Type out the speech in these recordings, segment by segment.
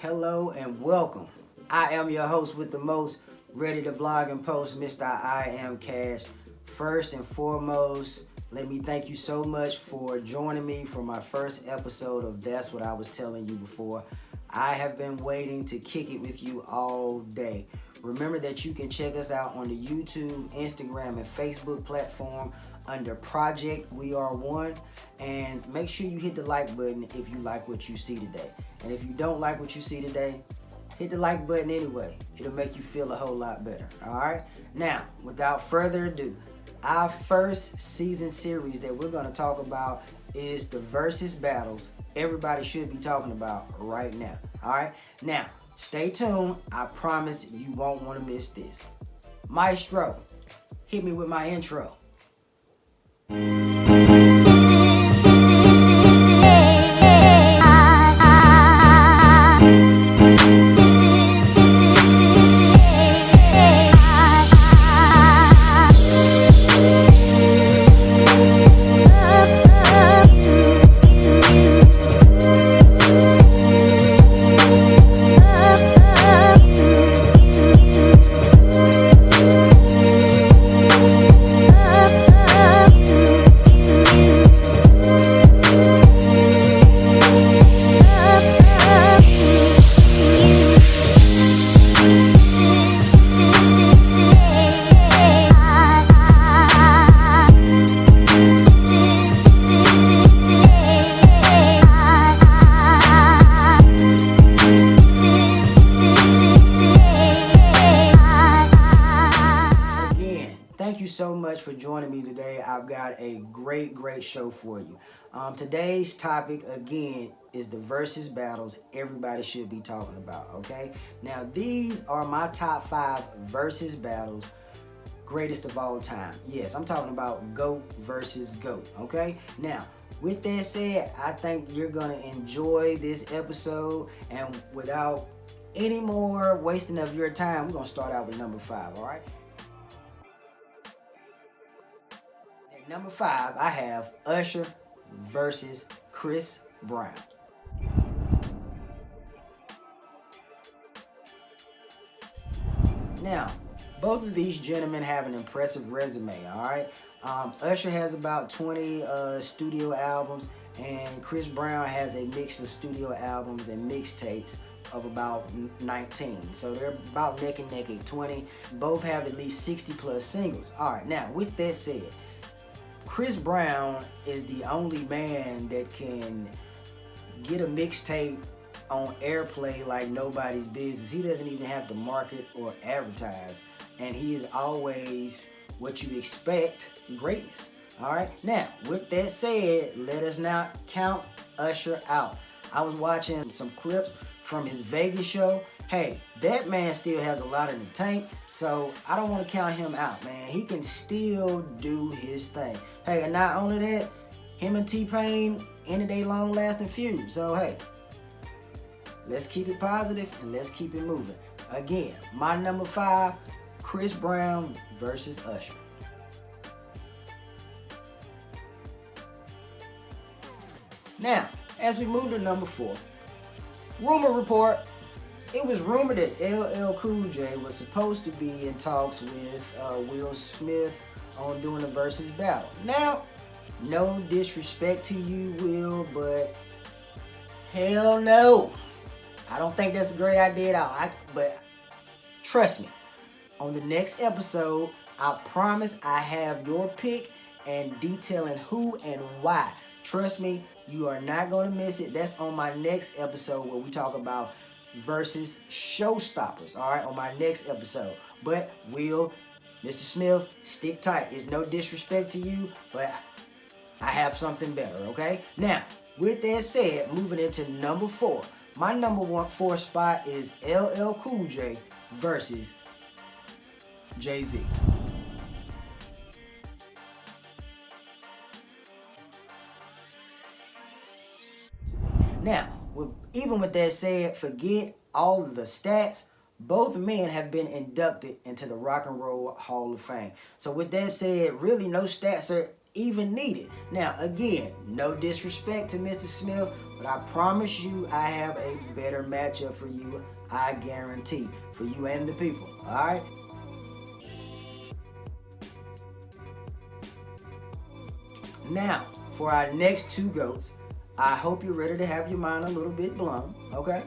Hello and welcome. I am your host with the most, ready to vlog and post, Mr. I Am Cash. First and foremost, let me thank you so much for joining me for my first episode of That's What I Was Telling You Before. I have been waiting to kick it with you all day. Remember that you can check us out on the YouTube, Instagram, and Facebook platform under Project We Are One. And make sure you hit the like button if you like what you see today. And if you don't like what you see today, hit the like button anyway. It'll make you feel a whole lot better. Alright? Now, without further ado, our first season series that we're going to talk about is the versus battles everybody should be talking about right now. Alright? Now, stay tuned. I promise you won't want to miss this. Maestro, hit me with my intro. Thank you so much for joining me today. I've got a great show for you. Today's topic, again, is the versus battles everybody should be talking about, okay? Now, these are my top 5 versus battles, greatest of all time. Yes, I'm talking about GOAT versus GOAT, okay? Now, with that said, I think you're going to enjoy this episode, and without any more wasting of your time, we're going to start out with number 5, all right? Number 5, I have Usher versus Chris Brown. Now, both of these gentlemen have an impressive resume, all right? Usher has about 20 studio albums, and Chris Brown has a mix of studio albums and mixtapes of about 19. So they're about neck and neck at 20. Both have at least 60 plus singles. All right, now with that said, Chris Brown is the only man that can get a mixtape on airplay like nobody's business. He doesn't even have to market or advertise, and he is always what you expect, greatness. All right, now with that said, let us not count Usher out. I was watching some clips from his Vegas show. Hey, that man still has a lot in the tank, so I don't want to count him out, man. He can still do his thing. Hey, and not only that, him and T-Pain ended a long-lasting feud. So, hey, let's keep it positive and let's keep it moving. Again, my number 5, Chris Brown versus Usher. Now, as we move to number 4, rumor report. It was rumored that LL Cool J was supposed to be in talks with Will Smith on doing a versus battle. Now, no disrespect to you, Will, but hell no. I don't think that's a great idea at all. But trust me, on the next episode, I promise I have your pick and detailing who and why. Trust me, you are not going to miss it. That's on my next episode where we talk about versus showstoppers, all right, on my next episode. But Will, Mr. Smith, stick tight. It's no disrespect to you, but I have something better, okay? Now, with that said, moving into number 4. My number 4 spot is LL Cool J versus Jay-Z. Now, even with that said, forget all of the stats. Both men have been inducted into the Rock and Roll Hall of Fame. So with that said, really no stats are even needed. Now, again, no disrespect to Mr. Smith, but I promise you I have a better matchup for you, I guarantee, for you and the people, all right? Now, for our next two GOATs, I hope you're ready to have your mind a little bit blown, okay?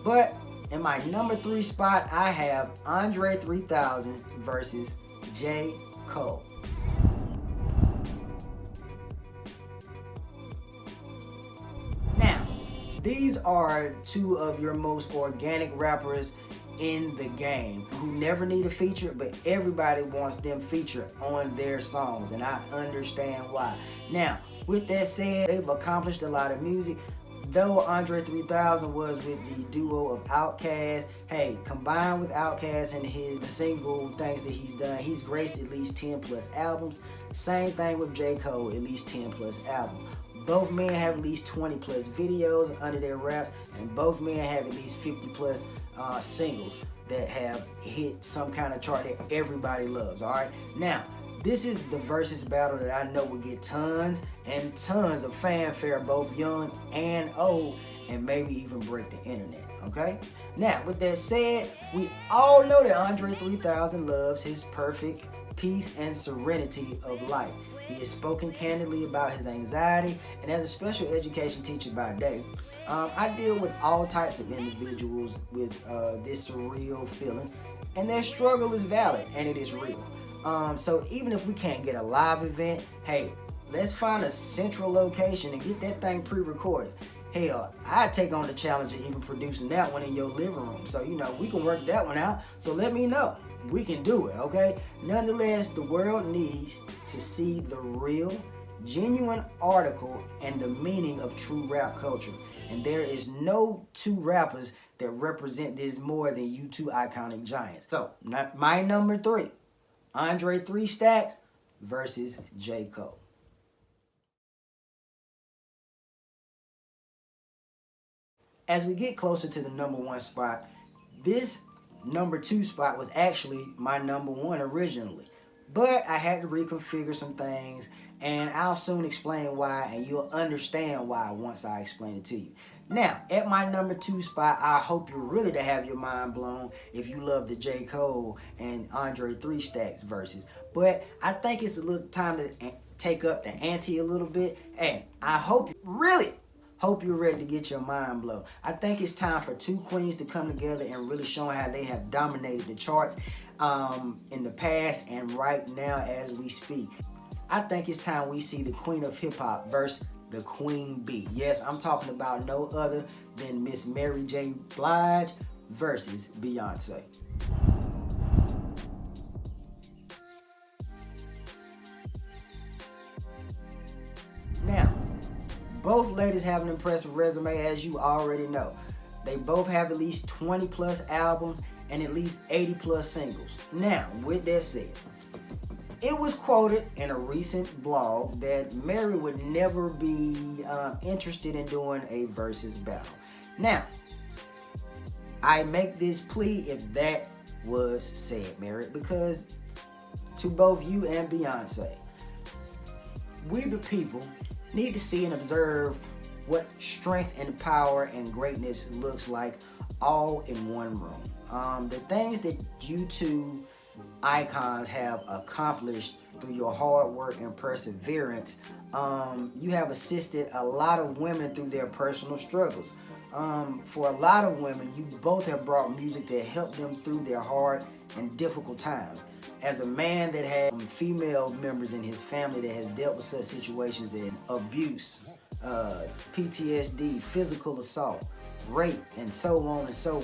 But in my number 3 spot, I have Andre 3000 versus J.Cole. Now, these are two of your most organic rappers in the game who never need a feature, but everybody wants them featured on their songs, and I understand why. Now, with that said, they've accomplished a lot of music. Though Andre 3000 was with the duo of Outkast, hey, combined with Outkast and the single things that he's done, he's graced at least 10 plus albums. Same thing with J. Cole, at least 10 plus albums. Both men have at least 20 plus videos under their raps, and both men have at least 50 plus singles that have hit some kind of chart that everybody loves, all right? Now, this is the versus battle that I know will get tons and tons of fanfare, both young and old, and maybe even break the internet, okay? Now, with that said, we all know that Andre 3000 loves his perfect peace and serenity of life. He has spoken candidly about his anxiety, and as a special education teacher by day, I deal with all types of individuals with this surreal feeling, and their struggle is valid and it is real. So even if we can't get a live event, hey, let's find a central location and get that thing pre-recorded. Hell, I'd take on the challenge of even producing that one in your living room. So, you know, we can work that one out. So let me know. We can do it, okay? Nonetheless, the world needs to see the real, genuine article and the meaning of true rap culture. And there is no two rappers that represent this more than you two iconic giants. So, my number 3, Andre 3 Stacks versus J. Cole. As we get closer to the number 1 spot, this number 2 spot was actually my number 1 originally. But I had to reconfigure some things, and I'll soon explain why, and you'll understand why once I explain it to you. Now, at my number 2 spot, I hope you're really to have your mind blown if you love the J. Cole and Andre 3 Stacks verses. But I think it's a little time to take up the ante a little bit, and I hope you're ready to get your mind blown. I think it's time for two queens to come together and really show how they have dominated the charts in the past and right now as we speak. I think it's time we see the queen of hip hop versus the queen bee. Yes, I'm talking about no other than Miss Mary J. Blige versus Beyonce. Now, both ladies have an impressive resume, as you already know. They both have at least 20 plus albums and at least 80 plus singles. Now, with that said, it was quoted in a recent blog that Mary would never be interested in doing a versus battle. Now, I make this plea if that was said, Mary, because to both you and Beyonce, we the people need to see and observe what strength and power and greatness looks like all in one room. The things that you two icons have accomplished through your hard work and perseverance, you have assisted a lot of women through their personal struggles. For a lot of women, you both have brought music to help them through their hard and difficult times. As a man that had female members in his family that has dealt with such situations as abuse, PTSD, physical assault, rape, and so on and so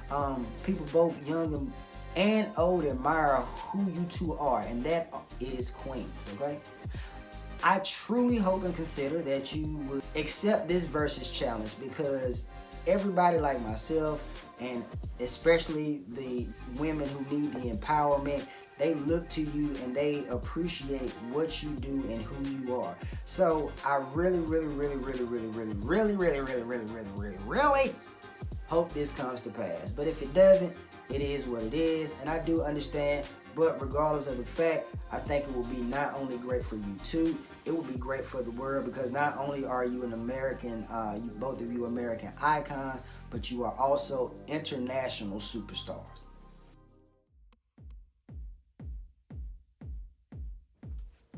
on. People both young and old admire who you two are, and that is queens, okay? I truly hope and consider that you would accept this versus challenge, because everybody like myself, and especially the women who need the empowerment, they look to you and they appreciate what you do and who you are. So I really hope this comes to pass. But if it doesn't, it is what it is. And I do understand But regardless of the fact, I think it will be not only great for you too, it will be great for the world, because not only are you an American, both of you American icons, but you are also international superstars.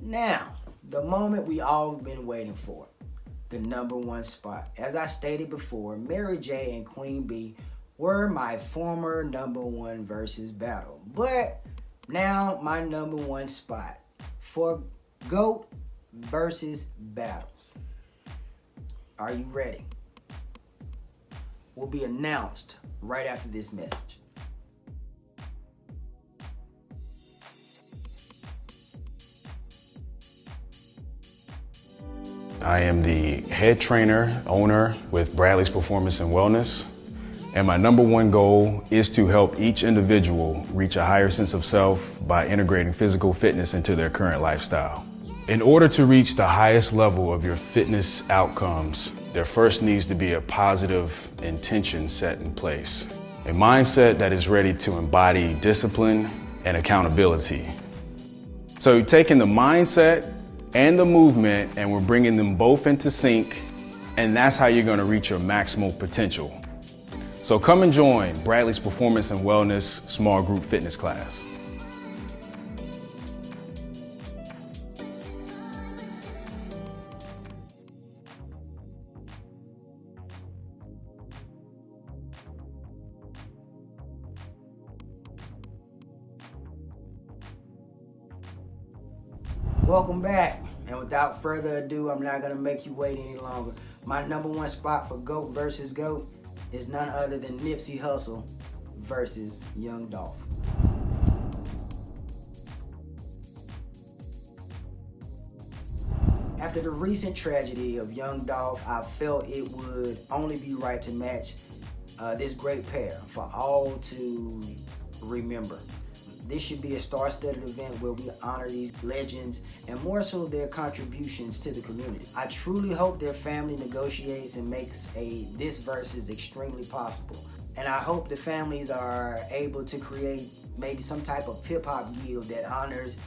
Now, the moment we all been waiting for, the #1 spot. As I stated before, Mary J and Queen B were my former #1 versus battle. But now my #1 spot for GOAT versus battles. Are you ready? Will be announced right after this message. I am the head trainer, owner with Bradley's Performance and Wellness, and my #1 goal is to help each individual reach a higher sense of self by integrating physical fitness into their current lifestyle. In order to reach the highest level of your fitness outcomes, there first needs to be a positive intention set in place. A mindset that is ready to embody discipline and accountability. So you're taking the mindset and the movement, and we're bringing them both into sync, and that's how you're going to reach your maximal potential. So come and join Bradley's Performance and Wellness small group fitness class. Welcome back, and without further ado, I'm not gonna make you wait any longer. My #1 spot for GOAT versus GOAT is none other than Nipsey Hussle versus Young Dolph. After the recent tragedy of Young Dolph, I felt it would only be right to match this great pair for all to remember. This should be a star-studded event where we honor these legends and more so their contributions to the community. I truly hope their family negotiates and makes this versus extremely possible. And I hope the families are able to create maybe some type of hip-hop guild that honors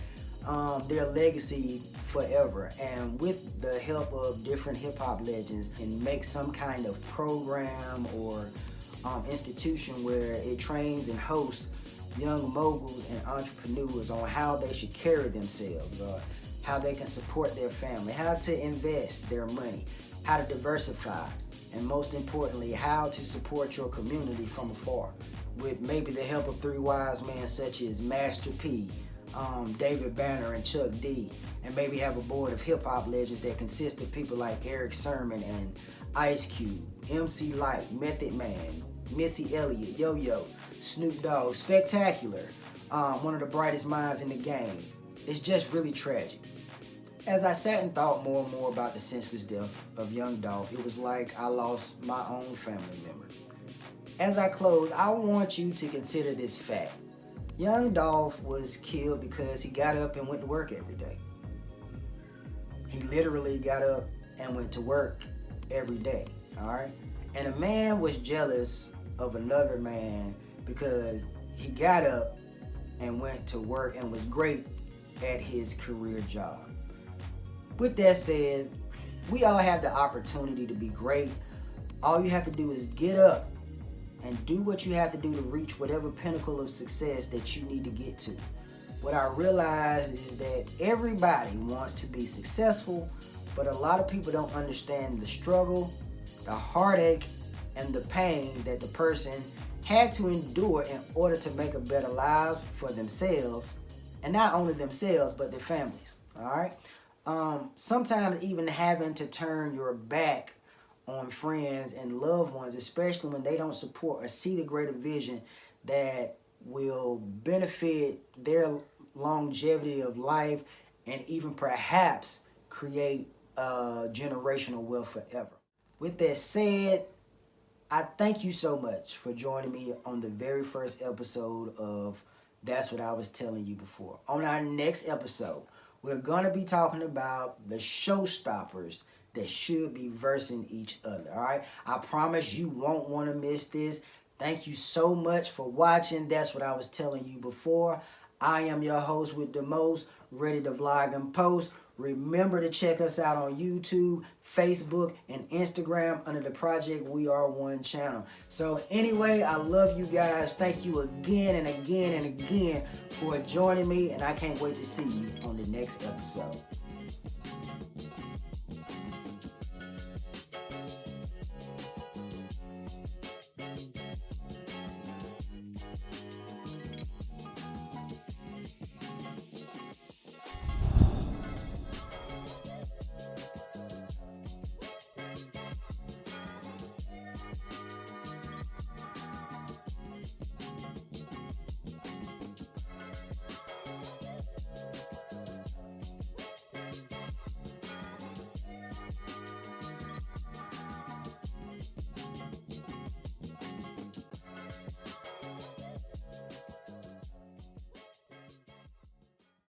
their legacy forever, and with the help of different hip-hop legends, and make some kind of program or institution where it trains and hosts young moguls and entrepreneurs on how they should carry themselves, or how they can support their family, how to invest their money, how to diversify, and most importantly, how to support your community from afar. With maybe the help of three wise men such as Master P, David Banner, and Chuck D, and maybe have a board of hip-hop legends that consist of people like Eric Sermon and Ice Cube, MC Lyte, Method Man, Missy Elliott, Yo-Yo, Snoop Dogg, Spectacular, one of the brightest minds in the game. It's just really tragic. As I sat and thought more and more about the senseless death of Young Dolph, it was like I lost my own family member. As I close, I want you to consider this fact. Young Dolph was killed because he got up and went to work every day. He literally got up and went to work every day, all right? And a man was jealous of another man because he got up and went to work and was great at his career job. With that said, we all have the opportunity to be great. All you have to do is get up and do what you have to do to reach whatever pinnacle of success that you need to get to. What I realize is that everybody wants to be successful, but a lot of people don't understand the struggle, the heartache, and the pain that the person had to endure in order to make a better life for themselves, and not only themselves, but their families, all right? Sometimes even having to turn your back on friends and loved ones, especially when they don't support or see the greater vision that will benefit their longevity of life and even perhaps create generational wealth forever. With that said, I thank you so much for joining me on the very first episode of That's What I Was Telling You Before. On our next episode, we're going to be talking about the showstoppers that should be versing each other, all right? I promise you won't want to miss this. Thank you so much for watching. That's What I Was Telling You Before. I am your host with the most, ready to vlog and post. Remember to check us out on YouTube, Facebook, and Instagram under the Project We Are One channel. So anyway, I love you guys. Thank you again and again and again for joining me, and I can't wait to see you on the next episode.